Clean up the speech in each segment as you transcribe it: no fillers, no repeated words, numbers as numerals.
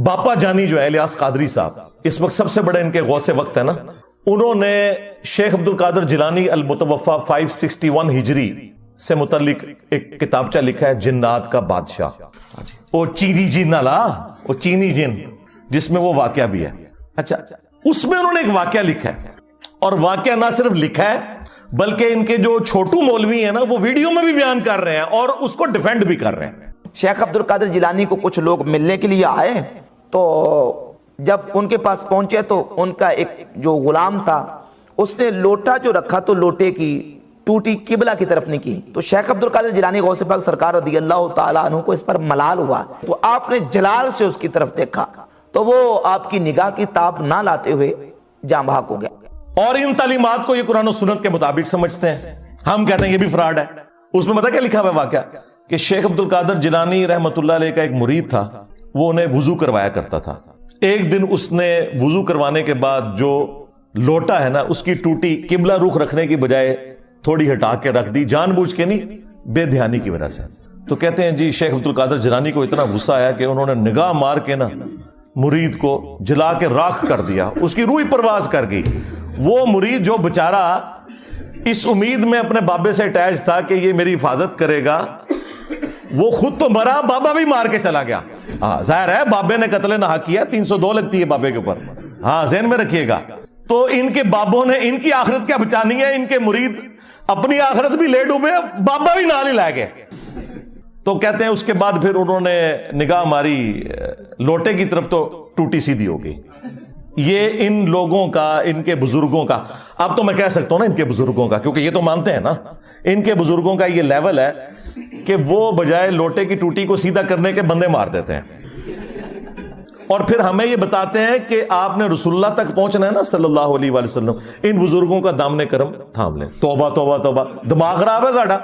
باپا جانی جو ہے الیاس قادری صاحب، اس وقت سب سے بڑے ان کے غوث وقت ہے نا، انہوں نے شیخ عبد القادر جیلانی المتوفا 561 ہجری سے متعلق ایک کتابچہ لکھا ہے، جنات کا بادشاہ، وہ چینی جن والا، وہ چینی جن جس میں وہ واقعہ بھی ہے۔ اچھا، اس میں انہوں نے ایک واقعہ لکھا ہے، اور واقعہ نہ صرف لکھا ہے بلکہ ان کے جو چھوٹو مولوی ہیں نا وہ ویڈیو میں بھی بیان کر رہے ہیں اور اس کو ڈیفینڈ بھی کر رہے ہیں۔ شیخ عبد القادر جیلانی کو کچھ لوگ ملنے کے لیے آئے، تو جب ان کے پاس پہنچے تو ان کا ایک جو غلام تھا اس نے لوٹا جو رکھا تو لوٹے کی ٹوٹی قبلہ کی طرف نہیں کی، تو شیخ عبد القادر جیلانی غوث پاک سرکار رضی اللہ تعالیٰ عنہ کو اس پر ملال ہوا، تو آپ نے جلال سے اس کی طرف دیکھا تو وہ آپ کی نگاہ کی تاب نہ لاتے ہوئے جاں بحق ہو گیا۔ اور ان تعلیمات کو یہ قرآن و سنت کے مطابق سمجھتے ہیں، ہم کہتے ہیں یہ بھی فراڈ ہے۔ اس میں پتہ کیا لکھا ہوا ہے واقعہ، کہ شیخ عبد القادر جیلانی رحمت اللہ علیہ کا ایک مرید تھا، وہ انہیں وضو کروایا کرتا تھا۔ ایک دن اس نے وضو کروانے کے بعد جو لوٹا ہے نا اس کی ٹوٹی قبلہ رخ رکھنے کی بجائے تھوڑی ہٹا کے رکھ دی، جان بوجھ کے نہیں، بے دھیانی کی وجہ سے۔ تو کہتے ہیں جی شیخ عبد القادر جیلانی کو اتنا غصہ آیا کہ انہوں نے نگاہ مار کے نا مرید کو جلا کے راکھ کر دیا، اس کی روح پرواز کر گئی۔ وہ مرید جو بےچارا اس امید میں اپنے بابے سے اٹیچ تھا کہ یہ میری حفاظت کرے گا، وہ خود تو مرا، بابا بھی مار کے چلا گیا۔ ہاں ظاہر ہے بابے نے قتل ناحق کیا، 302 لگتی ہے بابے کے اوپر، ہاں ذہن میں رکھیے گا۔ تو ان کے بابوں نے ان کی آخرت کیا بچانی ہے، ان کے مرید اپنی آخرت بھی لے ڈوبے، بابا بھی نال ہی لائے گئے۔ تو کہتے ہیں اس کے بعد پھر انہوں نے نگاہ ماری لوٹے کی طرف تو ٹوٹی سیدھی ہو گئی۔ یہ ان لوگوں کا، ان کے بزرگوں کا، اب تو میں کہہ سکتا ہوں نا ان کے بزرگوں کا، کیونکہ یہ تو مانتے ہیں نا، ان کے بزرگوں کا یہ لیول ہے کہ وہ بجائے لوٹے کی ٹوٹی کو سیدھا کرنے کے بندے مار دیتے ہیں، اور پھر ہمیں یہ بتاتے ہیں کہ آپ نے رسول اللہ تک پہنچنا ہے نا صلی اللہ علیہ وآلہ وسلم، ان بزرگوں کا دامن کرم تھام لیں۔ توبہ توبہ توبہ، دماغ خراب ہے ساڈا،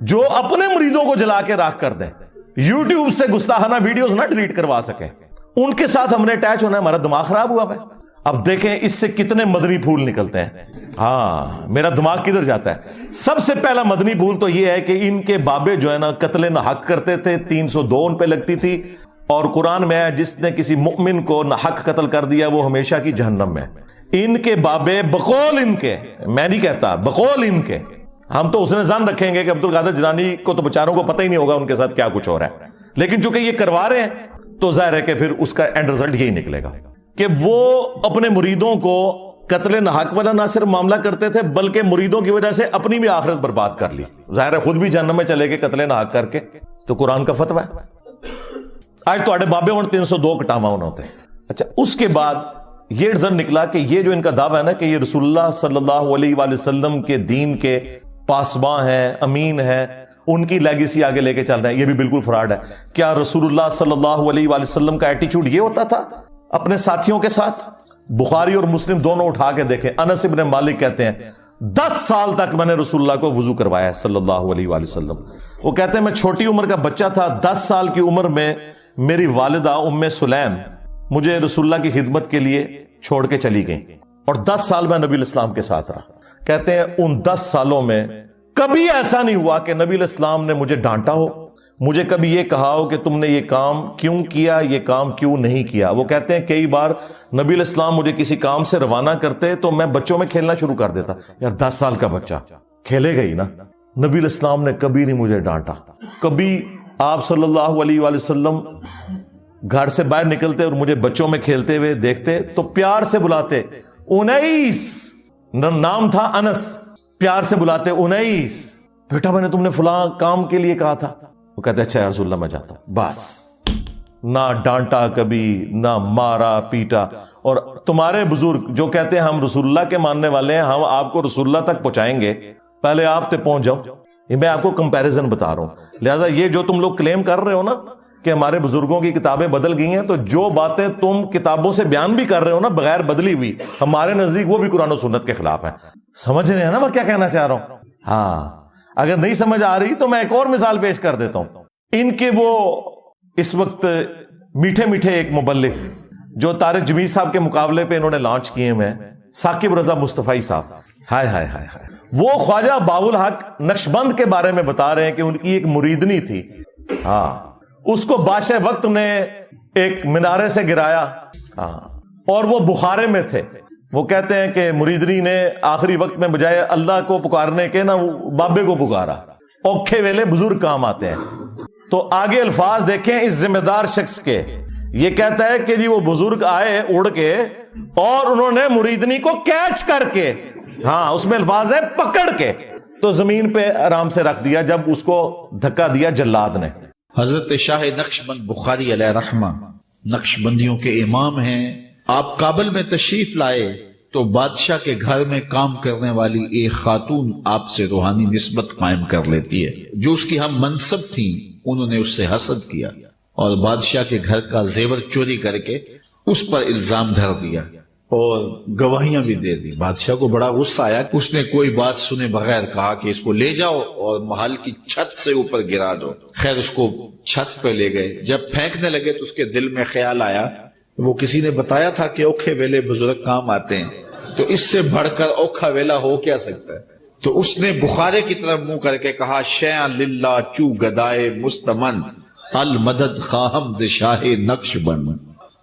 جو اپنے مریدوں کو جلا کے راکھ کر دیں، یوٹیوب سے گستاخانہ ویڈیوز نہ ڈیلیٹ کروا سکیں، ان کے ساتھ ہم نے اٹیچ ہونا ہے، ہمارا دماغ خراب ہوا ہے۔ اب دیکھیں اس سے کتنے مدنی پھول نکلتے ہیں۔ ہاں میرا دماغ کدھر جاتا ہے؟ سب سے پہلا مدنی پھول تو یہ ہے کہ ان کے بابے جو ہے نا قتل ناحق کرتے تھے، 302 ان پہ لگتی تھی، اور قرآن میں ہے جس نے کسی مؤمن کو ناحق قتل کر دیا وہ ہمیشہ کی جہنم میں۔ ان کے بابے بقول ان کے، میں نہیں کہتا، بقول ان کے، ہم تو اس نے ظن رکھیں گے کہ عبد القادر جیلانی کو تو بیچاروں کو پتہ ہی نہیں ہوگا ان کے ساتھ کیا کچھ ہو رہا ہے، لیکن چونکہ یہ کروا رہے ہیں تو ظاہر ہے کہ پھر اس کا اینڈ رزلٹ یہی نکلے گا کہ وہ اپنے مریدوں کو قتل ناحق والا نہ صرف معاملہ کرتے تھے بلکہ مریدوں کی وجہ سے اپنی بھی آخرت برباد کر لی، ظاہر ہے خود بھی جہنم میں چلے گئے قتل ناحق کر کے۔ تو قرآن کا فتویٰ ہے، آج تو آڑے بابے ہوں 302 کٹاوا ہونا ہوتے ہیں۔ اچھا، اس کے بعد یہ رزلٹ نکلا کہ یہ جو ان کا دعویٰ ہے نا کہ یہ رسول اللہ صلی اللہ علیہ وآلہ وسلم کے دین کے پاسباں ہیں، امین ہیں، ان کی لیگیسی آگے لے کے چل رہے ہیں، یہ بھی بالکل فراڈ ہے۔ کیا رسول اللہ صلی اللہ علیہ وآلہ وسلم کا ایٹیچیوڈ یہ ہوتا تھا اپنے ساتھیوں کے ساتھ؟ بخاری اور مسلم دونوں اٹھا کے دیکھیں، انس ابن مالک کہتے ہیں 10 سال تک میں نے رسول اللہ کو وضو کروایا صلی اللہ علیہ وآلہ وسلم۔ وہ کہتے ہیں میں چھوٹی عمر کا بچہ تھا، 10 سال کی عمر میں میری والدہ ام سلیم مجھے رسول اللہ کی خدمت کے لیے چھوڑ کے چلی گئیں، اور 10 سال میں نبی الاسلام کے ساتھ رہا۔ کہتے ہیں ان 10 سالوں میں کبھی ایسا نہیں ہوا کہ نبی الاسلام نے مجھے ڈانٹا ہو، مجھے کبھی یہ کہا ہو کہ تم نے یہ کام کیوں کیا، یہ کام کیوں نہیں کیا۔ وہ کہتے ہیں کئی بار نبی الاسلام مجھے کسی کام سے روانہ کرتے تو میں بچوں میں کھیلنا شروع کر دیتا، یار 10 سال کا بچہ کھیلے گا ہی نا۔ نبی الاسلام نے کبھی نہیں مجھے ڈانٹا۔ کبھی آپ صلی اللہ علیہ وآلہ وسلم گھر سے باہر نکلتے اور مجھے بچوں میں کھیلتے ہوئے دیکھتے تو پیار سے بلاتے، انیس، نام تھا انس، پیار سے بلاتے، انیس بیٹا میں نے تم نے فلاں کام کے لیے کہا تھا۔ وہ کہتے اچھا یا رسول اللہ میں جاتا ہوں، بس نہ ڈانٹا کبھی، نہ مارا پیٹا۔ اور تمہارے بزرگ جو کہتے ہیں ہم رسول اللہ کے ماننے والے ہیں، ہم آپ کو رسول اللہ تک پہنچائیں گے، پہلے آپ تک پہنچ جاؤ۔ یہ میں آپ کو کمپیریزن بتا رہا ہوں، لہذا یہ جو تم لوگ کلیم کر رہے ہو نا کہ ہمارے بزرگوں کی کتابیں بدل گئی ہیں، تو جو باتیں تم کتابوں سے بیان بھی کر رہے ہو نا بغیر بدلی ہوئی، ہمارے نزدیک وہ بھی قرآن و سنت کے خلاف ہیں۔ سمجھ رہے ہیں نا میں کیا کہنا چاہ رہا ہوں؟ ہاں اگر نہیں سمجھ آ رہی تو میں ایک اور مثال پیش کر دیتا ہوں۔ ان کے وہ اس وقت میٹھے میٹھے ایک مبلغ جو طارق جمیل صاحب کے مقابلے پہ انہوں نے لانچ کیے ہوئے ہیں، ثاقب رضا مصطفی صاحب، ہائے ہائے ہائے ہائے، وہ خواجہ باول حق نقشبند کے بارے میں بتا رہے ہیں کہ ان کی ایک مریدنی تھی، ہاں اس کو بادشاہ وقت نے ایک مینارے سے گرایا، اور وہ بخارے میں تھے. وہ کہتے ہیں کہ مریدنی نے آخری وقت میں بجائے اللہ کو پکارنے کے نا بابے کو پکارا. اوکھے ویلے بزرگ کام آتے ہیں. تو آگے الفاظ دیکھیں اس ذمہ دار شخص کے. یہ کہتا ہے کہ جی وہ بزرگ آئے اڑ کے اور انہوں نے مریدنی کو کیچ کر کے، اس میں الفاظ ہے پکڑ کے، تو زمین پہ آرام سے رکھ دیا جب اس کو دھکا دیا جلاد نے. حضرت شاہ نقشبند بخاری علیہ رحمہ نقشبندیوں کے امام ہیں. آپ کابل میں تشریف لائے تو بادشاہ کے گھر میں کام کرنے والی ایک خاتون آپ سے روحانی نسبت قائم کر لیتی ہے. جو اس کی ہم منصب تھیں انہوں نے اس سے حسد کیا اور بادشاہ کے گھر کا زیور چوری کر کے اس پر الزام دھر دیا اور گواہیاں بھی دے دی. بادشاہ کو بڑا غصہ آیا. اس نے کوئی بات سنے بغیر کہا کہ اس کو لے جاؤ اور محل کی چھت سے اوپر گرا دو. خیر اس کو چھت پہ لے گئے. جب پھینکنے لگے تو اس کے دل میں خیال آیا، وہ کسی نے بتایا تھا کہ اوکھے ویلے بزرگ کام آتے ہیں، تو اس سے بڑھ کر اوکھا ویلا ہو کیا سکتا ہے. تو اس نے بخارے کی طرف منہ کر کے کہا، شیئا للہ چو گدائے مستمند المدد خواہم ز شاہ نقشبند.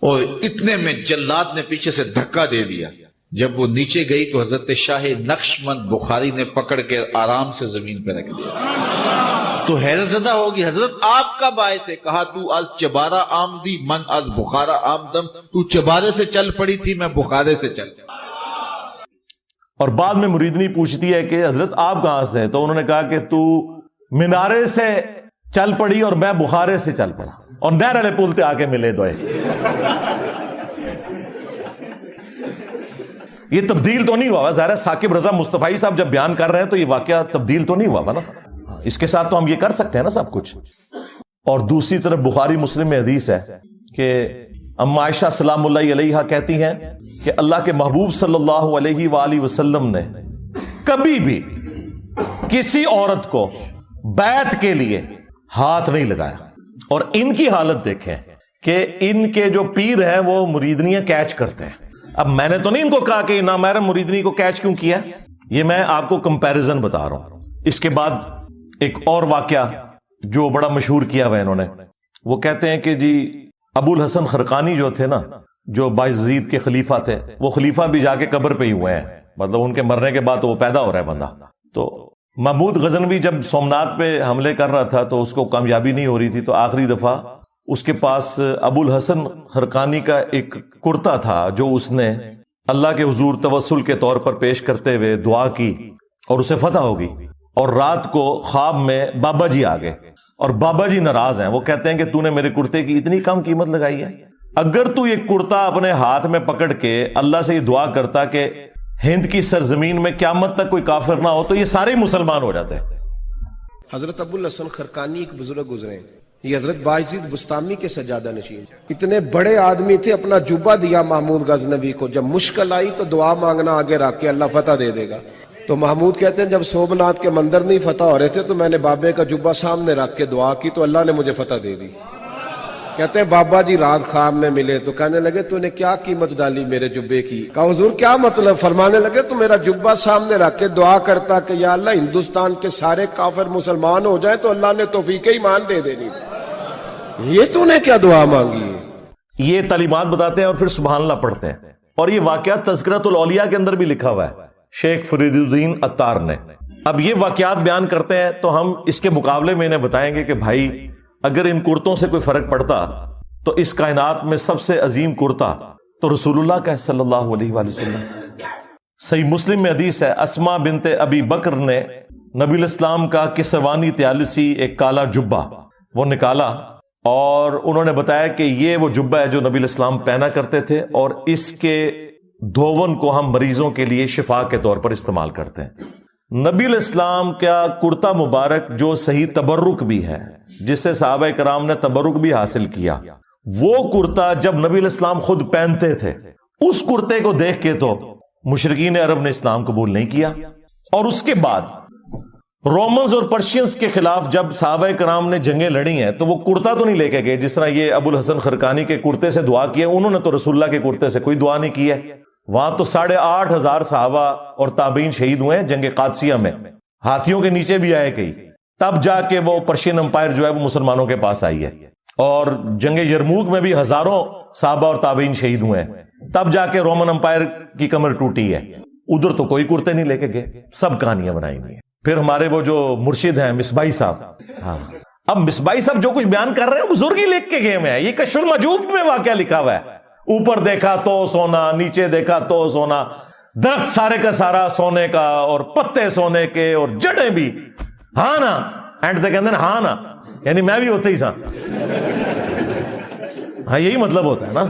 اور اتنے میں جلاد نے پیچھے سے دھکا دے دیا. جب وہ نیچے گئی تو حضرت شاہ نقشبند بخاری نے پکڑ کے آرام سے زمین پہ رکھ دیا. تو حیرت زدہ ہوگی، حضرت آپ کب آئے تھے؟ کہا تو از چبارہ آمدی من از بخارا آمدم. تو چبارے سے چل پڑی تھی، میں بخارے سے چل. اور بعد میں مریدنی پوچھتی ہے کہ حضرت آپ کہاں سے ہیں؟ تو انہوں نے کہا کہ تو مینارے سے چل پڑی اور میں بخارے سے چل پڑا، اور نہر والے پل تے آ کے ملے دوئے. یہ تبدیل تو نہیں ہوا. ظاہر ہے ثاقب رضا مصطفی صاحب جب بیان کر رہے ہیں تو یہ واقعہ تبدیل تو نہیں ہوا نا. اس کے ساتھ تو ہم یہ کر سکتے ہیں نا سب کچھ. اور دوسری طرف بخاری مسلم میں حدیث ہے کہ اما عائشہ سلام اللہ علیہا کہتی ہیں کہ اللہ کے محبوب صلی اللہ علیہ وآلہ وسلم نے کبھی بھی کسی عورت کو بیعت کے لیے ہاتھ نہیں لگایا. اور ان کی حالت دیکھیں کہ ان کے جو پیر ہیں وہ مریدنیاں کیچ کرتے ہیں. اب میں نے تو نہیں ان کو کہا کہ نامحرم مریدنی کو کیچ کیوں کیا، یہ میں آپ کو کمپیریزن بتا رہا ہوں. اس کے بعد ایک اور واقعہ جو بڑا مشہور کیا ہوا انہوں نے، وہ کہتے ہیں کہ جی ابو الحسن خرقانی جو تھے نا، جو بایزید کے خلیفہ تھے، وہ خلیفہ بھی جا کے قبر پہ ہی ہوئے ہیں. مطلب ان کے مرنے کے بعد تو وہ پیدا ہو رہا ہے بندہ. تو محمود غزنوی جب سومنات پہ حملے کر رہا تھا تو اس کو کامیابی نہیں ہو رہی تھی، تو آخری دفعہ اس کے پاس ابو الحسن خرقانی کا ایک کرتا تھا جو اس نے اللہ کے حضور توسل کے طور پر پیش کرتے ہوئے دعا کی اور اسے فتح ہوگی. اور رات کو خواب میں بابا جی آ گئے اور بابا جی ناراض ہیں. وہ کہتے ہیں کہ تو نے میرے کرتے کی اتنی کم قیمت لگائی ہے. اگر تو یہ کرتا اپنے ہاتھ میں پکڑ کے اللہ سے یہ دعا کرتا کہ ہند کی سرزمین میں قیامت تک کوئی کافر نہ ہو تو یہ سارے مسلمان ہو جاتے. حضرت ابو الحسن خرقانی ایک بزرگ گزرے، یہ حضرت بایزید بستامی کے سجادہ نشین. اتنے بڑے آدمی تھے، اپنا جبہ دیا محمود غزنوی کو. جب مشکل آئی تو دعا مانگنا آگے رکھ کے اللہ فتح دے دے گا. تو محمود کہتے ہیں جب سومنات کے مندر نہیں فتح ہو رہے تھے تو میں نے بابے کا جبہ سامنے رکھ کے دعا کی تو اللہ نے مجھے فتح دے دی. کہتے ہیں بابا جی رات خواب میں ملے تو کہنے لگے تو نے کیا قیمت ڈالی میرے جبے کی؟ کہا حضور کیا مطلب؟ فرمانے لگے تو میرا جبہ سامنے رکھ کے دعا کرتا کہ یا اللہ ہندوستان کے سارے کافر مسلمان ہو جائیں تو اللہ نے توفیق ایمان دے دینی. یہ تو نے کیا دعا مانگی ہے؟ یہ تعلیمات بتاتے ہیں اور پھر سبحان اللہ پڑھتے ہیں. اور یہ واقعہ تذکرۃ الاولیاء کے اندر بھی لکھا ہوا ہے شیخ فرید الدین عطار نے. اب یہ واقعات بیان کرتے ہیں تو ہم اس کے مقابلے میں انہیں بتائیں گے کہ بھائی اگر ان کرتوں سے کوئی فرق پڑتا تو اس کائنات میں سب سے عظیم کرتا تو رسول اللہ کا صلی اللہ علیہ وآلہ وسلم. صحیح مسلم میں حدیث ہے اسما بنت ابی بکر نے نبی الاسلام کا کسروانی تیالسی ایک کالا جبہ وہ نکالا اور انہوں نے بتایا کہ یہ وہ جبہ ہے جو نبی الاسلام پہنا کرتے تھے اور اس کے دھون کو ہم مریضوں کے لیے شفا کے طور پر استعمال کرتے ہیں. نبی الاسلام کا کرتا مبارک جو صحیح تبرک بھی ہے جسے صحابہ کرام نے تبرک بھی حاصل کیا، وہ کرتا جب نبی الاسلام خود پہنتے تھے اس کرتے کو دیکھ کے تو مشرکین عرب نے اسلام قبول نہیں کیا. اور اس کے بعد رومنز اور پرشینز کے خلاف جب صحابہ کرام نے جنگیں لڑی ہیں تو وہ کرتا تو نہیں لے کے گئے جس طرح یہ ابو الحسن خرقانی کے کرتے سے دعا کی ہے. انہوں نے تو رسول اللہ کے کرتے سے کوئی دعا نہیں کی ہے. وہاں تو 8,500 صحابہ اور تابعین شہید ہوئے ہیں جنگ قادسیہ میں، ہاتھیوں کے نیچے بھی آئے کئی. تب جا کے وہ پرشین امپائر جو ہے وہ مسلمانوں کے پاس آئی ہے. اور جنگ یرموک میں بھی ہزاروں صحابہ اور تابعین شہید ہوئے ہیں، تب جا کے رومن امپائر کی کمر ٹوٹی ہے. ادھر تو کوئی کرتے نہیں لے کے گئے، سب کہانیاں بنائی ہوئی ہیں. پھر ہمارے وہ جو مرشد ہیں مصباحی صاحب، ہاں اب مصباحی صاحب جو کچھ بیان کر رہے ہیں بزرگ ہی لکھ کے گئے ہوئے ہیں. یہ کشف المجوب میں واقعہ لکھا ہوا ہے. اوپر دیکھا تو سونا، نیچے دیکھا تو سونا، درخت سارے کا سارا سونے کا اور پتے سونے کے اور جڑیں بھی. ہاں نا اینڈ تک کہتے ہیں ہاں نا، یعنی میں بھی ہوتا ہی سا. ہاں یہی مطلب ہوتا ہے نا.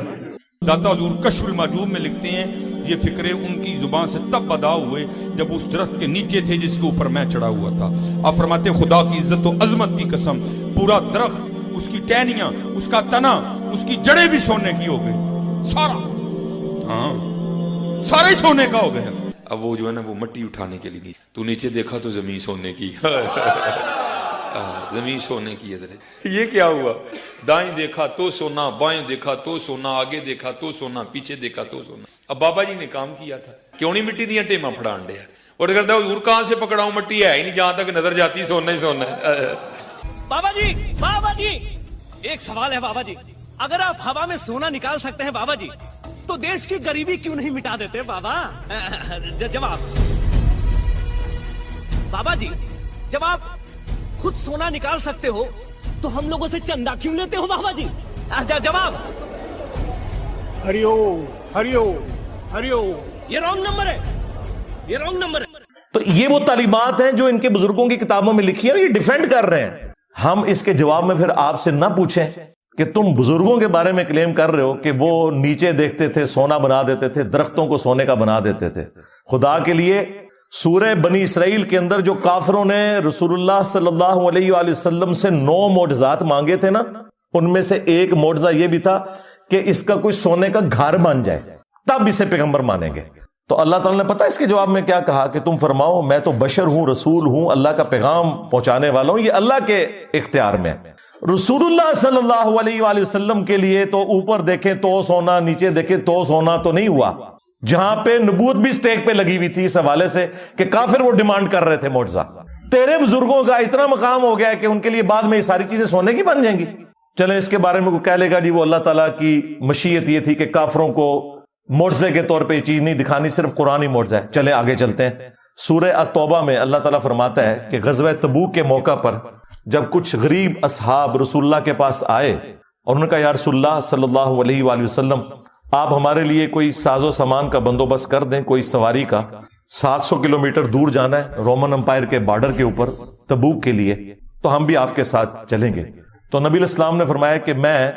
داتا حضور کشف المحجوب میں لکھتے ہیں یہ فکرے ان کی زبان سے تب ادا ہوئے جب اس درخت کے نیچے تھے جس کے اوپر میں چڑھا ہوا تھا. آپ فرماتے ہیں خدا کی عزت و عظمت کی قسم، پورا درخت، اس کی ٹہنیاں، اس کا تنا، اس کی جڑیں بھی سونے کی ہو گئی. سارا، ہاں سارے سونے کا ہو گیا. اب وہ جو ہے نا وہ مٹی اٹھانے کے لیے تو نیچے دیکھا تو زمین سونے کی. زمین سونے کی ہے. یہ کیا ہوا؟ دائیں دیکھا تو سونا، بائیں دیکھا تو سونا، آگے دیکھا تو سونا، پیچھے دیکھا تو سونا. اب بابا جی نے کام کیا تھا، کیوں نہیں مٹی دیا ٹیما پھڑان دیا. اور کہتا ہے حضور کہاں سے پکڑاؤں، مٹی ہے ہی نہیں، جہاں تک نظر جاتی سونا ہی سونا ہے. بابا جی ایک سوال ہے بابا جی، اگر آپ ہوا میں سونا نکال سکتے ہیں بابا جی تو دیش کی غریبی کیوں نہیں مٹا دیتے بابا؟ جواب بابا جی، جب آپ خود سونا نکال سکتے ہو تو ہم لوگوں سے چندہ کیوں لیتے ہو بابا جی؟ جواب ہریو ہریو ہریو. یہ رانگ نمبر ہے، یہ رانگ نمبر ہے. تو یہ وہ تعلیمات ہیں جو ان کے بزرگوں کی کتابوں میں لکھی ہیں، یہ ڈیفینڈ کر رہے ہیں. ہم اس کے جواب میں پھر آپ سے نہ پوچھیں کہ تم بزرگوں کے بارے میں کلیم کر رہے ہو کہ وہ نیچے دیکھتے تھے سونا بنا دیتے تھے، درختوں کو سونے کا بنا دیتے تھے. خدا کے لیے سورہ بنی اسرائیل کے اندر جو کافروں نے رسول اللہ صلی اللہ علیہ وآلہ وسلم سے 9 معجزات مانگے تھے نا، ان میں سے ایک معجزہ یہ بھی تھا کہ اس کا کوئی سونے کا گھر بن جائے، تب اسے پیغمبر مانیں گے. تو اللہ تعالیٰ نے پتہ اس کے جواب میں کیا کہا کہ تم فرماؤ میں تو بشر ہوں، رسول ہوں، اللہ کا پیغام پہنچانے والا ہوں. یہ اللہ کے اختیار میں. رسول اللہ صلی اللہ علیہ وآلہ وسلم کے لیے تو اوپر دیکھیں تو سونا، نیچے دیکھیں تو سونا تو نہیں ہوا. جہاں پہ نبوت بھی سٹیک پہ لگی ہوئی تھی اس حوالے سے کہ کافر وہ ڈیمانڈ کر رہے تھے معجزہ. تیرے بزرگوں کا اتنا مقام ہو گیا ہے کہ ان کے لیے بعد میں یہ ساری چیزیں سونے کی بن جائیں گی. چلیں اس کے بارے میں کوئی کہہ لے گا جی وہ اللہ تعالیٰ کی مشیت یہ تھی کہ کافروں کو معجزے کے طور پہ یہ چیز نہیں دکھانی، صرف قرآن ہی معجزہ ہے. چلیں آگے چلتے ہیں. سورہ التوبہ میں اللہ تعالیٰ فرماتا ہے کہ غزوہ تبوک کے موقع پر جب کچھ غریب اصحاب رسول اللہ کے پاس آئے اور انہوں نے کہا یا رسول اللہ صلی اللہ علیہ وآلہ وسلم آپ ہمارے لیے کوئی ساز و سامان کا بندوبست کر دیں، کوئی سواری کا. 700 کلومیٹر دور جانا ہے رومن امپائر کے بارڈر کے اوپر تبوک کے لیے، تو ہم بھی آپ کے ساتھ چلیں گے. تو نبی علیہ السلام نے فرمایا کہ میں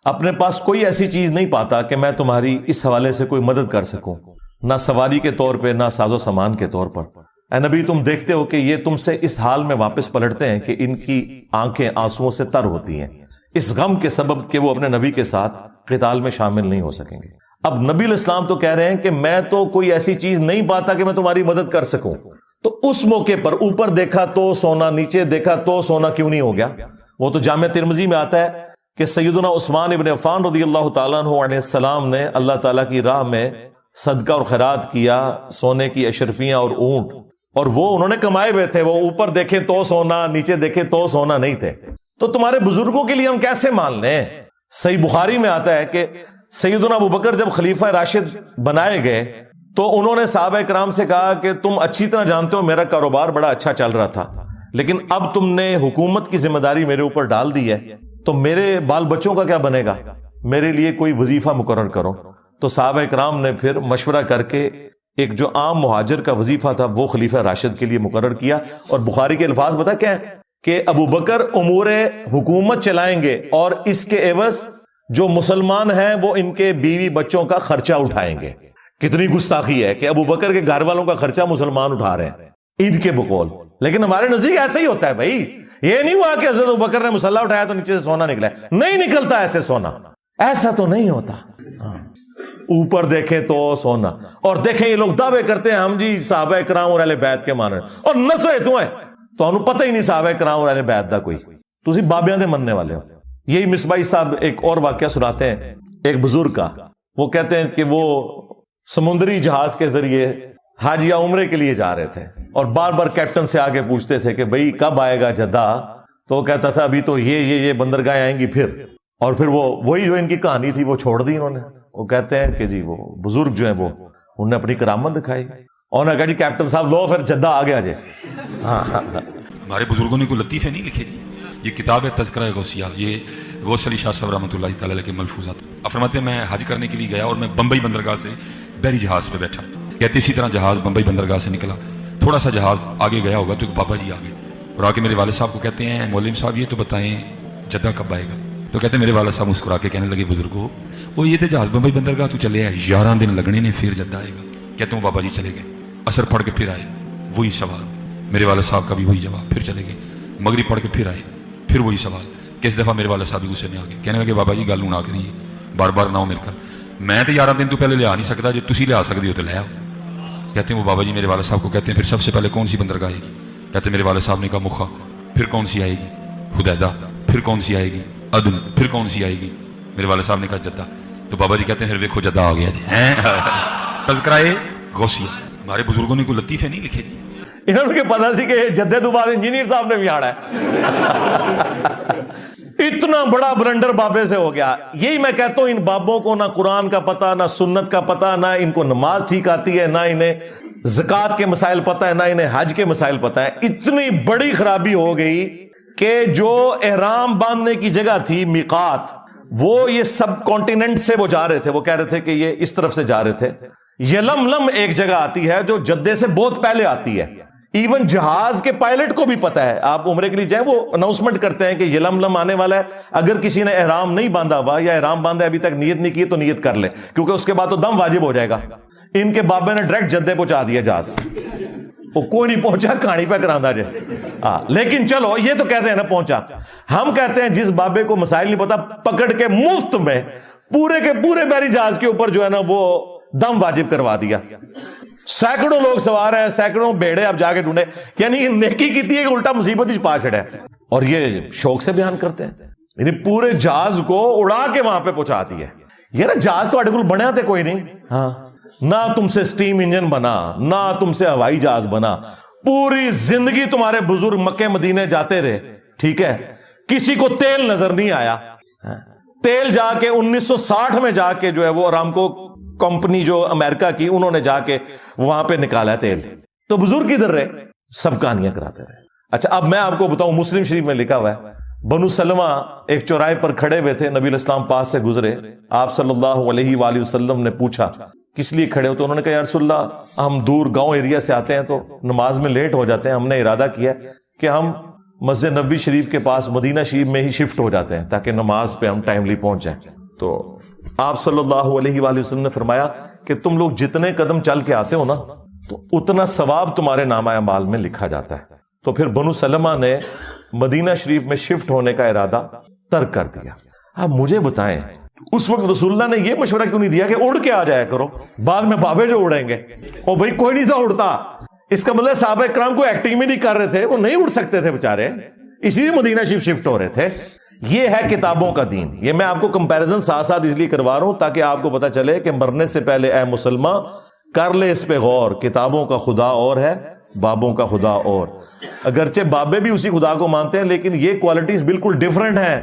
اپنے پاس کوئی ایسی چیز نہیں پاتا کہ میں تمہاری اس حوالے سے کوئی مدد کر سکوں، نہ سواری کے طور پہ نہ ساز و سامان کے طور پر. اے نبی تم دیکھتے ہو کہ یہ تم سے اس حال میں واپس پلٹتے ہیں کہ ان کی آنکھیں آنسوؤں سے تر ہوتی ہیں، اس غم کے سبب کہ وہ اپنے نبی کے ساتھ قتال میں شامل نہیں ہو سکیں گے. اب نبی علیہ السلام تو کہہ رہے ہیں کہ میں تو کوئی ایسی چیز نہیں پاتا کہ میں تمہاری مدد کر سکوں. تو اس موقع پر اوپر دیکھا تو سونا، نیچے دیکھا تو سونا کیوں نہیں ہو گیا؟ وہ تو جامع ترمذی میں آتا ہے کہ سیدنا عثمان ابن عفان رضی اللہ تعالیٰ عنہ علیہ السلام نے اللہ تعالیٰ کی راہ میں صدقہ اور خیرات کیا، سونے کی اشرفیاں اور اونٹ، اور وہ انہوں نے کمائے ہوئے تھے. وہ اوپر دیکھے تو سونا، نیچے دیکھے تو سونا نہیں تھے. تو تمہارے بزرگوں کے لیے ہم کیسے مان لیں؟ صحیح بخاری میں آتا ہے کہ سیدنا ابوبکر جب خلیفہ راشد بنائے گئے تو انہوں نے صحابہ کرام سے کہا کہ تم اچھی طرح جانتے ہو میرا کاروبار بڑا اچھا چل رہا تھا، لیکن اب تم نے حکومت کی ذمہ داری میرے اوپر ڈال دی ہے، تو میرے بال بچوں کا کیا بنے گا؟ میرے لیے کوئی وظیفہ مقرر کرو. تو صحابہ کرام نے پھر مشورہ کر کے ایک جو عام مہاجر کا وظیفہ تھا وہ خلیفہ راشد کے لیے مقرر کیا. اور بخاری کے الفاظ بتا کیا ہے کہ ابوبکر امور حکومت چلائیں گے اور اس کے عوض جو مسلمان ہیں وہ ان کے بیوی بچوں کا خرچہ اٹھائیں گے. کتنی گستاخی ہے کہ ابوبکر کے گھر والوں کا خرچہ مسلمان اٹھا رہے ہیں عید کے بقول. لیکن ہمارے نزدیک ایسا ہی ہوتا ہے بھائی. یہ نہیں ہوا کہ حضرت ابوبکر نے مسلح اٹھایا تو نیچے سے سونا نکلا ہے. نہیں نکلتا ایسے سونا، ایسا تو نہیں ہوتا. اوپر دیکھیں تو سونا. اور دیکھیں یہ لوگ دعوے کرتے ہیں ہم جی صحابہ کرام اور اہل بیت کے ماننے، اور نسوے تو ہیں تو انہوں پتہ ہی نہیں صحابہ کرام اور اہل بیت دا کوئی. تسی بابیاں دے مننے والے ہو. یہی مصباحی صاحب ایک اور واقعہ سناتے ہیں ایک بزرگ کا. وہ کہتے ہیں کہ وہ سمندری جہاز کے ذریعے حج یا عمرے کے لیے جا رہے تھے اور بار بار کیپٹن سے آگے پوچھتے تھے کہ بھئی کب آئے گا جدہ. تو تو وہ کہتا تھا ابھی تو یہ بندرگاہیں آئیں گی پھر، اور پھر وہی جو ان کی کہانی تھی وہ چھوڑ دی انہوں نے. وہ کہتے ہیں کہ جی وہ بزرگ جو ہیں وہ انہوں نے اپنی کرامت دکھائی اور نے کہا جی کیپٹن صاحب لو پھر جدہ آ گیا جی. ہمارے بزرگوں نے کوئی لطیفے نہیں لکھے جی. یہ کتاب ہے تذکرہ غوثیہ، یہ غوث علی شاہ صاحب رحمۃ اللہ تعالی علیہ کے ملفوظات. آپ فرماتے ہیں میں حج کرنے کے لیے گیا اور میں بمبئی بندرگاہ سے بحری جہاز پہ بیٹھا. کہتے اسی طرح جہاز بمبئی بندرگاہ سے نکلا، تھوڑا سا جہاز آگے گیا ہوگا تو ایک بابا جی آ گئے اور آ کے میرے والد صاحب کو کہتے ہیں مولوی صاحب یہ تو بتائیں جدہ کب آئے گا. تو کہتے ہیں میرے والد صاحب مسکرا کے کہنے لگے بزرگو وہ یہ تھے جہاز بمبئی بندرگاہ تو چلے آئے 11 دن لگنے نے پھر جدہ آئے گا. کہتے ہیں بابا جی چلے گئے، عصر پڑھ کے پھر آئے، وہی سوال. میرے والد صاحب کا بھی وہی جواب، پھر چلے گئے. مغرب پڑھ کے پھر آئے، پھر وہی سوال. کس دفعہ میرے والد صاحب بھی غصے میں آ گئے، کہنے لگے بابا جی گل نہ کریے، بار بار نہ ہو میرے گھر، میں تو 11 دن تو پہلے لیا نہیں سکتا، جو تسی لیا سکتے ہو تو لے آؤ. کہتے ہیں وہ بابا جی میرے والد صاحب کو کہتے ہیں پھر سب سے پہلے کون سی بندرگاہ آئے گی؟ کہتے ہیں میرے والد صاحب نے کہا مکھا. پھر کون سی آئے گی؟ حدیدہ. پھر کون سی آئے گی؟ عدن. پھر کون سی آئے گی؟ میرے والد صاحب نے کہا جدہ. تو بابا جی کہتے ہیں پھر دیکھو جدہ آ گیا جی. تذکرہ غوثیہ. ہمارے بزرگوں نے کوئی لطیفے نہیں لکھے جی. انہوں نے پتا سی کہ جدے تو بعد انجینئر صاحب نے بھی آنا ہے. اتنا بڑا بلنڈر بابے سے ہو گیا. یہی میں کہتا ہوں ان بابوں کو نہ قرآن کا پتہ، نہ سنت کا پتہ، نہ ان کو نماز ٹھیک آتی ہے، نہ انہیں زکوٰۃ کے مسائل پتہ ہے، نہ انہیں حج کے مسائل پتہ ہے. اتنی بڑی خرابی ہو گئی کہ جو احرام باندھنے کی جگہ تھی میقات، وہ یہ سب کانٹیننٹ سے وہ جا رہے تھے، وہ کہہ رہے تھے کہ یہ اس طرف سے جا رہے تھے. یلملم ایک جگہ آتی ہے جو جدے سے بہت پہلے آتی ہے. ایون جہاز کے پائلٹ کو بھی پتا ہے، آپ عمرے کے لیے جائیں وہ اناؤنسمنٹ کرتے ہیں کہ یلملم آنے والا ہے. اگر کسی نے احرام نہیں باندھا ہوا یا احرام باندھا ابھی تک نیت نہیں کی تو نیت کر لے، کیونکہ اس کے بعد تو دم واجب ہو جائے گا. ان کے بابے نے ڈائریکٹ جدے پہنچا دیا جہاز. وہ کوئی نہیں پہنچا، کہانی پہ کراندہ جائے. لیکن چلو یہ تو کہتے ہیں نا پہنچا. ہم کہتے ہیں جس بابے کو مسائل نہیں پتا پکڑ کے مفت میں پورے کے پورے بحری جہاز کے اوپر جو ہے نا وہ دم واجب کروا دیا. سینکڑوں لوگ سوار ہیں، سینکڑوں بیڑے اب جا کے ڈھونڈے. یعنی نیکی کی تھی کہ الٹا مصیبت ہی پا چھڑے. اور یہ شوق سے بیان کرتے ہیں، یعنی پورے جہاز کو اڑا کے وہاں پہ پہنچا دیا. یہ نا جہاز تو اڈے بنیا تھے کوئی نہیں. ہاں، نہ تم سے سٹیم انجن بنا، نہ تم سے ہوائی جہاز بنا. پوری زندگی تمہارے بزرگ مکے مدینے جاتے رہے، ٹھیک ہے، کسی کو تیل نظر نہیں آیا. تیل جا کے 1960 میں جا کے جو ہے وہ آرامکو کمپنی جو امریکہ کی، انہوں نے جا کے وہاں پہ نکالا تیل. تو بزرگ ادھر رہے، سب کہانیاں کراتے رہے. اچھا اب میں آپ کو بتاؤں، مسلم شریف میں لکھا ہوا ہے بنو سلمہ ایک چوراہے پر کھڑے ہوئے تھے، نبی الاسلام پاس سے گزرے. آپ صلی اللہ علیہ وآلہ وسلم نے پوچھا کس لیے کھڑے ہو؟ تو انہوں نے کہا یا رسول اللہ ہم دور گاؤں ایریا سے آتے ہیں تو نماز میں لیٹ ہو جاتے ہیں، ہم نے ارادہ کیا کہ ہم مسجد نبوی شریف کے پاس مدینہ شریف میں ہی شفٹ ہو جاتے ہیں تاکہ نماز پہ ہم ٹائملی پہنچ جائیں. تو آپ صلی اللہ علیہ وآلہ وسلم نے فرمایا کہ تم لوگ جتنے قدم چل کے آتے ہو نا تو اتنا ثواب تمہارے نامہ اعمال میں لکھا جاتا ہے. تو پھر بنو سلمہ نے مدینہ شریف میں شفٹ ہونے کا ارادہ ترک کر دیا. اب مجھے بتائیں اس وقت رسول اللہ نے یہ مشورہ کیوں نہیں دیا کہ اڑ کے آ جایا کرو، بعد میں بابے جو اڑیں گے؟ اور بھائی کوئی نہیں تھا اڑتا. اس کا مطلب صحابہ کرام کو ایکٹنگ میں نہیں کر رہے تھے، وہ نہیں اڑ سکتے تھے بےچارے، اسی لیے مدینہ شریف شفٹ ہو رہے تھے. یہ ہے کتابوں کا دین. یہ میں آپ کو کمپیریزن ساتھ ساتھ اس لیے کروا رہا ہوں تاکہ آپ کو پتا چلے کہ مرنے سے پہلے اے مسلمان کر لے اس پہ غور. کتابوں کا خدا اور ہے، بابوں کا خدا اور. اگرچہ بابے بھی اسی خدا کو مانتے ہیں لیکن یہ کوالٹیز بالکل ڈیفرنٹ ہیں.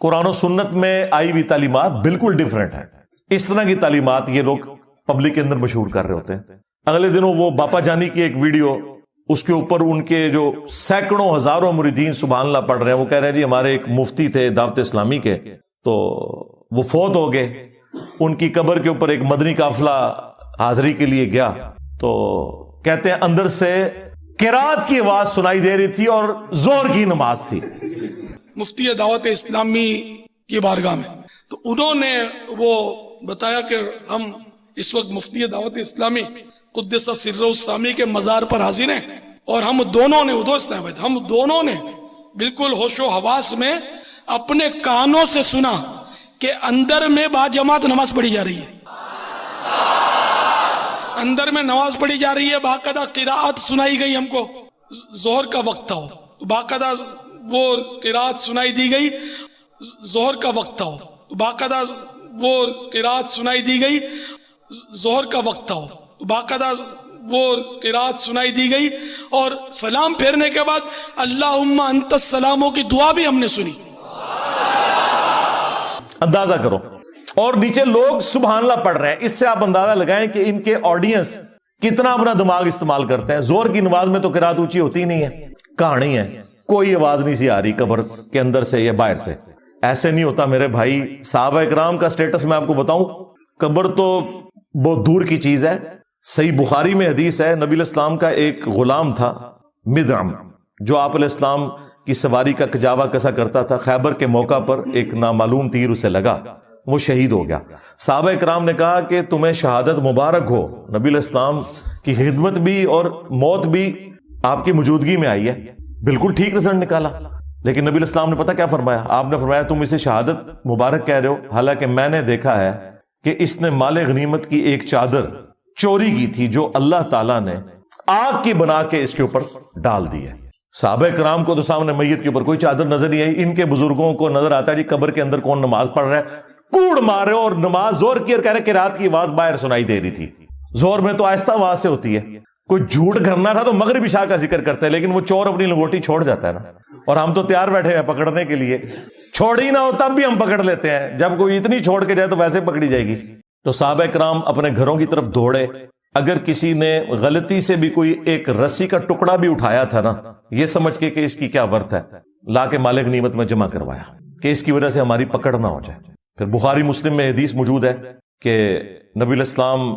قرآن و سنت میں آئی ہوئی تعلیمات بالکل ڈیفرنٹ ہیں. اس طرح کی تعلیمات یہ لوگ پبلک کے اندر مشہور کر رہے ہوتے ہیں. اگلے دنوں وہ باپا جانی کی ایک ویڈیو، اس کے اوپر ان کے جو سینکڑوں ہزاروں مریدین سبحان اللہ پڑھ رہے ہیں. وہ کہہ رہے ہیں جی ہمارے ایک مفتی تھے دعوت اسلامی کے، تو وہ فوت ہو گئے. ان کی قبر کے اوپر ایک مدنی قافلہ حاضری کے لیے گیا تو کہتے ہیں اندر سے قرات کی آواز سنائی دے رہی تھی اور ظہر کی نماز تھی. مفتی دعوت اسلامی کی بارگاہ میں تو انہوں نے وہ بتایا کہ ہم اس وقت مفتی دعوت اسلامی قدس سرہ السامی کے مزار پر حاضر ہیں، اور ہم دونوں نے بالکل ہوش و حواس میں اپنے کانوں سے سنا کہ اندر میں با جماعت نماز پڑھی جا رہی ہے، اندر میں نماز پڑھی جا رہی ہے. باقاعدہ قراءت سنائی گئی ہم کو. ظہر کا وقت تھا، باقاعدہ وہ قراءت سنائی دی گئی. ظہر کا وقت تھا، باقاعدہ وہ قراءت سنائی دی گئی. ظہر کا وقت تھا، باقاعدہ وہ قرات سنائی دی گئی اور سلام پھیرنے کے بعد اللہم انت السلاموں کی دعا بھی ہم نے سنی. اندازہ کرو. اور نیچے لوگ سبحان اللہ پڑھ رہے ہیں. اس سے آپ اندازہ لگائیں کہ ان کے آڈینس کتنا اپنا دماغ استعمال کرتے ہیں. زور کی نماز میں تو قرات اونچی ہوتی ہی نہیں ہے, کہانی ہے, کوئی آواز نہیں سی آ رہی قبر کے اندر سے یا باہر سے. ایسے نہیں ہوتا میرے بھائی. صحابہ اکرام کا سٹیٹس میں آپ کو بتاؤں, قبر تو بہت دور کی چیز ہے. صحیح بخاری میں حدیث ہے, نبی علیہ السلام کا ایک غلام تھا مدعم, جو آپ علیہ السلام کی سواری کا کجاوا کسا کرتا تھا. خیبر کے موقع پر ایک نامعلوم تیر اسے لگا, وہ شہید ہو گیا. صحابہ اکرام نے کہا کہ تمہیں شہادت مبارک ہو, نبی علیہ السلام کی خدمت بھی اور موت بھی آپ کی موجودگی میں آئی ہے. بالکل ٹھیک رزلٹ نکالا. لیکن نبی علیہ السلام نے پتہ کیا فرمایا؟ آپ نے فرمایا تم اسے شہادت مبارک کہہ رہے ہو, حالانکہ میں نے دیکھا ہے کہ اس نے مال غنیمت کی ایک چادر چوری کی تھی جو اللہ تعالیٰ نے آگ کی بنا کے اس کے اوپر ڈال دی ہے. صحابہ کرام کو تو سامنے میت کے اوپر کوئی چادر نظر نہیں آئی. ان کے بزرگوں کو نظر آتا ہے جی قبر کے اندر کون نماز پڑھ رہا ہے, کوڑ مارے اور نماز زور کی, اور کہہ رہے کہ رات کی آواز باہر سنائی دے رہی تھی. زور میں تو آہستہ آواز سے ہوتی ہے. کوئی جھوٹ کرنا تھا تو مغرب عشاء کا ذکر کرتے ہیں, لیکن وہ چور اپنی لنگوٹی چھوڑ جاتا ہے نا, اور ہم تو تیار بیٹھے ہیں پکڑنے کے لیے. چھوڑ ہی نہ ہو تب بھی ہم پکڑ لیتے ہیں, جب کوئی اتنی چھوڑ کے جائے تو ویسے پکڑی جائے گی. تو صحابہ کرام اپنے گھروں کی طرف دوڑے. اگر کسی نے غلطی سے بھی کوئی ایک رسی کا ٹکڑا بھی اٹھایا تھا نا, یہ سمجھ کے کہ اس کی کیا ورت ہے, لا کے مال غنیمت میں جمع کروایا کہ اس کی وجہ سے ہماری پکڑ نہ ہو جائے. پھر بخاری مسلم میں حدیث موجود ہے کہ نبی علیہ السلام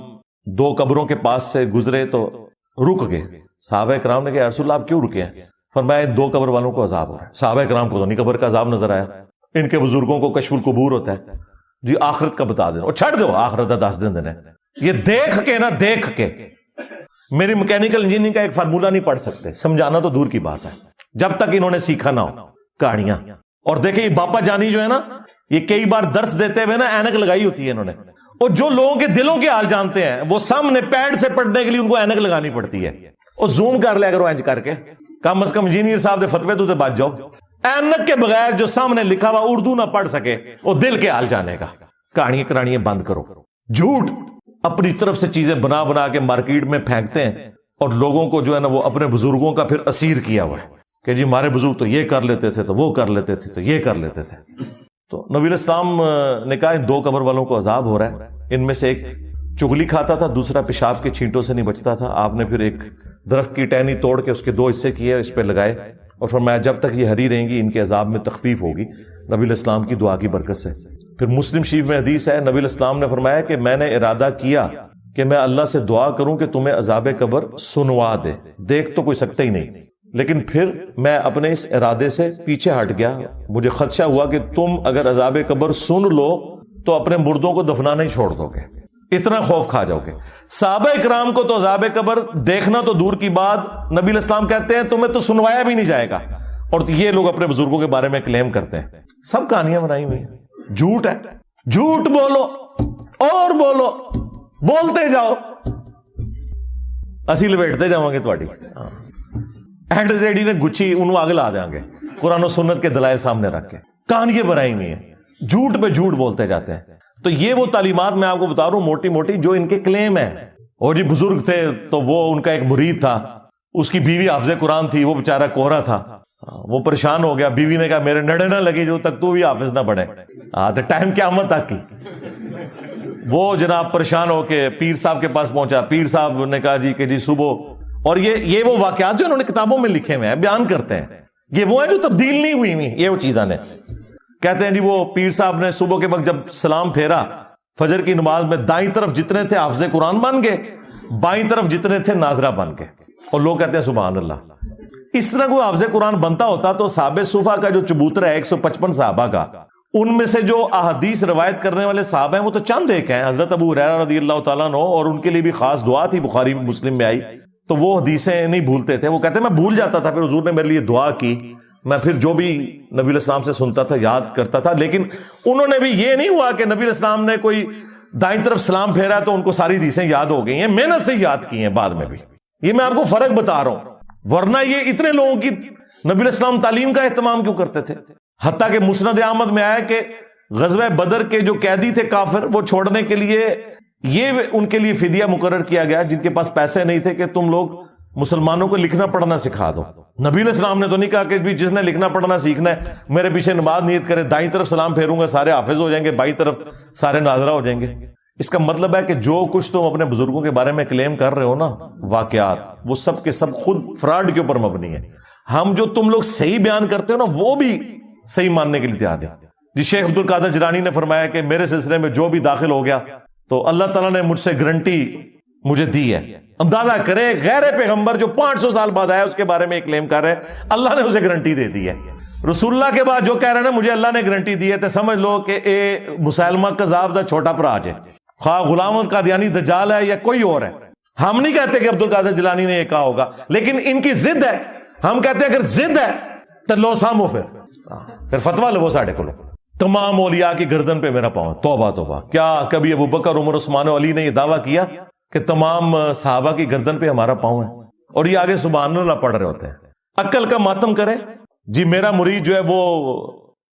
دو قبروں کے پاس سے گزرے تو رک گئے. صحابہ کرام نے کہا یا رسول اللہ آپ کیوں رکے ہیں؟ فرمایا دو قبر والوں کو عذاب ہو رہا ہے. صحابہ کرام کو تو نہیں قبر کا عذاب نظر آیا, ان کے بزرگوں کو کشف القبور ہوتا ہے جی آخرت کا بتا دینا, اور چھڑ دو آخرت کا 10 دن دینا. یہ دیکھ کے نا, دیکھ کے میری میکینیکل انجینئرنگ کا ایک فارمولہ نہیں پڑھ سکتے, سمجھانا تو دور کی بات ہے جب تک انہوں نے سیکھا نہ ہو کہانیاں. اور دیکھیں یہ باپا جانی جو ہے نا, یہ کئی بار درس دیتے ہوئے نا اینک لگائی ہوتی ہے انہوں نے, اور جو لوگوں کے دلوں کے حال جانتے ہیں وہ سامنے پیڈ سے پڑھنے کے لیے ان کو اینک لگانی پڑتی ہے. اور زوم کر لیا کرو اینج کر کے, کم از کم انجینئر صاحب دے فتوے تو بچ جاؤ. اینک کے بغیر جو سامنے لکھا ہوا اردو نہ پڑھ سکے وہ دل کے حال جانے کا. کہانیاں کرانیاں بند کرو. جھوٹ اپنی طرف سے چیزیں بنا بنا کے مارکیٹ میں پھینکتے ہیں, اور لوگوں کو جو ہے نا وہ اپنے بزرگوں کا پھر اسیر کیا ہوا ہے کہ جی ہمارے بزرگ تو یہ کر لیتے تھے, تو وہ کر لیتے تھے, تو یہ کر لیتے تھے. تو نبی علیہ السلام نے کہا ان دو قبر والوں کو عذاب ہو رہا ہے. ان میں سے ایک چگلی کھاتا تھا, دوسرا پیشاب کے چھینٹوں سے نہیں بچتا تھا. آپ نے پھر ایک درخت کی ٹہنی توڑ کے اس کے 2 حصے کیے, اس پہ لگائے, اور فرمایا جب تک یہ ہری رہیں گی ان کے عذاب میں تخفیف ہوگی نبی علیہ السلام کی دعا کی برکت سے. پھر مسلم شریف میں حدیث ہے, نبی علیہ السلام نے فرمایا کہ میں نے ارادہ کیا کہ میں اللہ سے دعا کروں کہ تمہیں عذاب قبر سنوا دے. دیکھ تو کوئی سکتا ہی نہیں, لیکن پھر میں اپنے اس ارادے سے پیچھے ہٹ گیا. مجھے خدشہ ہوا کہ تم اگر عذاب قبر سن لو تو اپنے مردوں کو دفنانا ہی چھوڑ دو گے, اتنا خوف کھا جاؤ گے. صحابہ اکرام کو تو عذاب قبر دیکھنا تو دور کی بات, نبی علیہ السلام کہتے ہیں تمہیں تو سنوایا بھی نہیں جائے گا. اور یہ لوگ اپنے بزرگوں کے بارے میں کلیم کرتے ہیں. سب کہانیاں بنائی ہوئی ہیں, جھوٹ ہے. جھوٹ بولو اور بولو, بولتے جاؤ, اسی لپیٹتے جاؤں گے تھوڑی. اینڈ جیڈی نے گچھی انہوں آگ لا دیں گے قرآن و سنت کے دلائل سامنے رکھ کے. کہانیاں بنائی ہوئی ہیں, جھوٹ پہ جھوٹ بولتے جاتے ہیں. تو یہ وہ تعلیمات میں آپ کو بتا رہا ہوں موٹی موٹی جو ان کے کلیم ہیں. اور جی بزرگ تھے تو وہ ان کا ایک مرید تھا, اس کی بیوی حافظ قرآن تھی, وہ بیچارہ کوہرا تھا, وہ پریشان ہو گیا. بیوی نے کہا میرے نڑے نہ لگے جو تک تو بھی حافظ نہ بڑھے. تو ٹائم قیامت تک کی. وہ جناب پریشان ہو کے پیر صاحب کے پاس پہنچا. پیر صاحب نے کہا جی کہ جی صبح, اور یہ وہ واقعات جو انہوں نے کتابوں میں لکھے ہوئے ہیں, بیان کرتے ہیں, یہ وہ ہیں جو تبدیل نہیں ہوئی ہوئی, یہ وہ چیزاں نے. کہتے ہیں جی وہ پیر صاحب نے صبح کے وقت جب سلام پھیرا فجر کی نماز میں, دائیں طرف جتنے تھے حافظ قرآن بن گئے, بائیں طرف جتنے تھے ناظرہ بن گئے. اور لوگ کہتے ہیں سبحان اللہ. اس طرح کوئی حافظ قرآن بنتا ہوتا تو صحابہ صوفہ کا جو چبوترا ہے 155 صحابہ کا, ان میں سے جو احادیث روایت کرنے والے صحابہ ہیں وہ تو چند ایک ہیں, حضرت ابو ہریرہ رضی اللہ تعالیٰ عنہ, اور ان کے لیے بھی خاص دعا تھی بخاری مسلم میں آئی. تو وہ حدیثیں نہیں بھولتے تھے. وہ کہتے ہیں میں بھول جاتا تھا, پھر حضور نے میرے لیے دعا کی, میں پھر جو بھی نبی علیہ السلام سے سنتا تھا یاد کرتا تھا. لیکن انہوں نے بھی یہ نہیں ہوا کہ نبی علیہ السلام نے کوئی دائیں طرف سلام پھیرا تو ان کو ساری حدیثیں یاد ہو گئی ہیں, محنت سے یاد کی ہیں بعد میں بھی. یہ میں آپ کو فرق بتا رہا ہوں, ورنہ یہ اتنے لوگوں کی نبی علیہ السلام تعلیم کا اہتمام کیوں کرتے تھے. حتیٰ کہ مسند احمد میں آیا کہ غزوہ بدر کے جو قیدی تھے کافر, وہ چھوڑنے کے لیے یہ ان کے لیے فدیہ مقرر کیا گیا جن کے پاس پیسے نہیں تھے کہ تم لوگ مسلمانوں کو لکھنا پڑھنا سکھا دو. نبی علیہ السلام نے تو نہیں کہا کہ بھی جس نے لکھنا پڑھنا سیکھنا ہے میرے پیچھے نماز نیت کرے, دائیں طرف سلام پھیروں گا سارے حافظ ہو جائیں گے, بائیں طرف سارے ناظرہ ہو جائیں گے. اس کا مطلب ہے کہ جو کچھ تم اپنے بزرگوں کے بارے میں کلیم کر رہے ہو نا, واقعات, وہ سب کے سب خود فراڈ کے اوپر مبنی ہے. ہم جو تم لوگ صحیح بیان کرتے ہو نا وہ بھی صحیح ماننے کے لیے تیار ہے. جی شیخ عبد القادر جیلانی نے فرمایا کہ میرے سلسلے میں جو بھی داخل ہو گیا تو اللہ تعالیٰ نے مجھ سے گارنٹی مجھے دی ہے. اندازہ کریں غیر پیغمبر جو 500 سال بعد آیا اس کے بارے میں ایک کلیم کر رہے ہیں, اللہ نے اسے گارنٹی دے دی ہے. رسول اللہ کے بعد جو کہہ رہے ہیں نا مجھے اللہ نے گارنٹی دی ہے, تو سمجھ لو کہ اے مسلمہ کذاب دا چھوٹا پراج ہے, خواہ غلام قادیانی دجال ہے یا کوئی اور ہے. ہم نہیں کہتے کہ عبد القادر جیلانی نے یہ کہا ہوگا, لیکن ان کی ضد ہے. ہم کہتے ہیں اگر ضد ہے تو لو سامو, پھر فتویٰ لو ساڑھے کو لو. تمام اولیاء کی گردن پہ میرا پاؤں. توبہ توبہ, کیا کبھی ابو بکر, عمر, عثمان و علی نے یہ دعویٰ کیا کہ تمام صحابہ کی گردن پہ ہمارا پاؤں ہے؟ اور یہ آگے سبحان اللہ پڑھ رہے ہوتے ہیں. عقل کا ماتم کرے جی, میرا مرید جو ہے وہ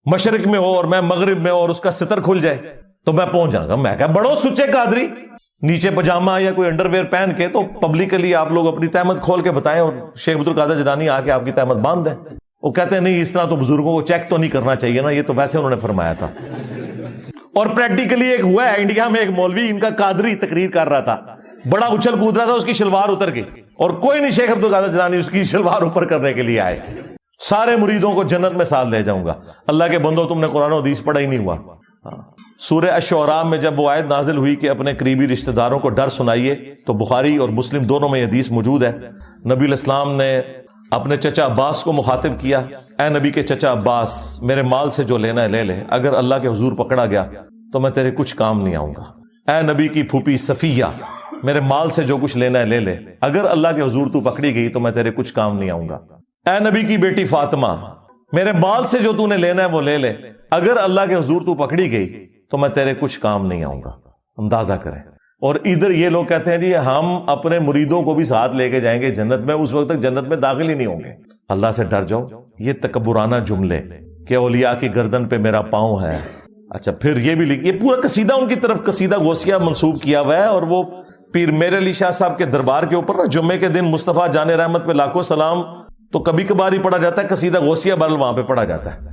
مشرق میں ہو اور میں مغرب میں, اور اس کا ستر کھل جائے تو میں پہنچ جاؤں گا. میں کہا بڑو سچے قادری, نیچے پجامہ یا کوئی انڈر ویئر پہن کے تو پبلکلی آپ لوگ اپنی تہمت کھول کے بتائیں اور شیخ عبد القادر جیلانی آ کے آپ کی تہمت باندھ دیں. وہ کہتے ہیں نہیں اس طرح تو بزرگوں کو چیک تو نہیں کرنا چاہیے نا, یہ تو ویسے انہوں نے فرمایا تھا. اور پریکٹیکلی ایک ہوا ہے انڈیا میں, ایک مولوی ان کا قادری تقریر کر رہا تھا, بڑا اچھل کود رہا تھا, اس کی شلوار اتر گئی اور کوئی نہیں شیخ عبد القادر جیلانی اس کی شلوار اوپر کرنے کے لیے آئے. سارے مریدوں کو جنت میں ساتھ لے جاؤں گا. اللہ کے بندو تم نے قرآن و حدیث پڑھا ہی نہیں ہوا. سورہ الشعراء میں جب وہ آیت نازل ہوئی کہ اپنے قریبی رشتہ داروں کو ڈر سنائیے, تو بخاری اور مسلم دونوں میں یہ حدیث موجود ہے. نبی علیہ السلام نے اپنے چچا عباس کو مخاطب کیا, اے نبی کے چچا عباس, میرے مال سے جو لینا ہے لے لے, اگر اللہ کے حضور پکڑا گیا تو میں تیرے کچھ کام نہیں آؤں گا. اے نبی کی پھوپھی صفیہ, میرے مال سے جو کچھ لینا ہے لے لے, اگر اللہ کے حضور تو پکڑی گئی تو میں تیرے کچھ کام نہیں آؤں گا. اے نبی کی بیٹی فاطمہ, میرے مال سے جو تو نے لینا ہے وہ لے لے, اگر اللہ کے حضور تو پکڑی گئی تو میں تیرے کچھ کام نہیں آؤں گا. اندازہ کریں. اور ادھر یہ لوگ کہتے ہیں جی ہم اپنے مریدوں کو بھی ساتھ لے کے جائیں گے جنت میں, اس وقت تک جنت میں داخل ہی نہیں ہوں گے. اللہ سے ڈر جاؤ. یہ تکبرانہ جملے کہ اولیاء کی گردن پہ میرا پاؤں ہے. اچھا پھر یہ بھی یہ پورا قصیدہ ان کی طرف قصیدہ غوثیہ منسوب کیا ہوا ہے, اور وہ پیر میر علی شاہ صاحب کے دربار کے اوپر نا جمعے کے دن مصطفیٰ جان رحمت پہ لاکھوں سلام تو کبھی کبھار ہی پڑھا جاتا ہے, قصیدہ غوثیہ بہرحال وہاں پہ پڑھا جاتا ہے.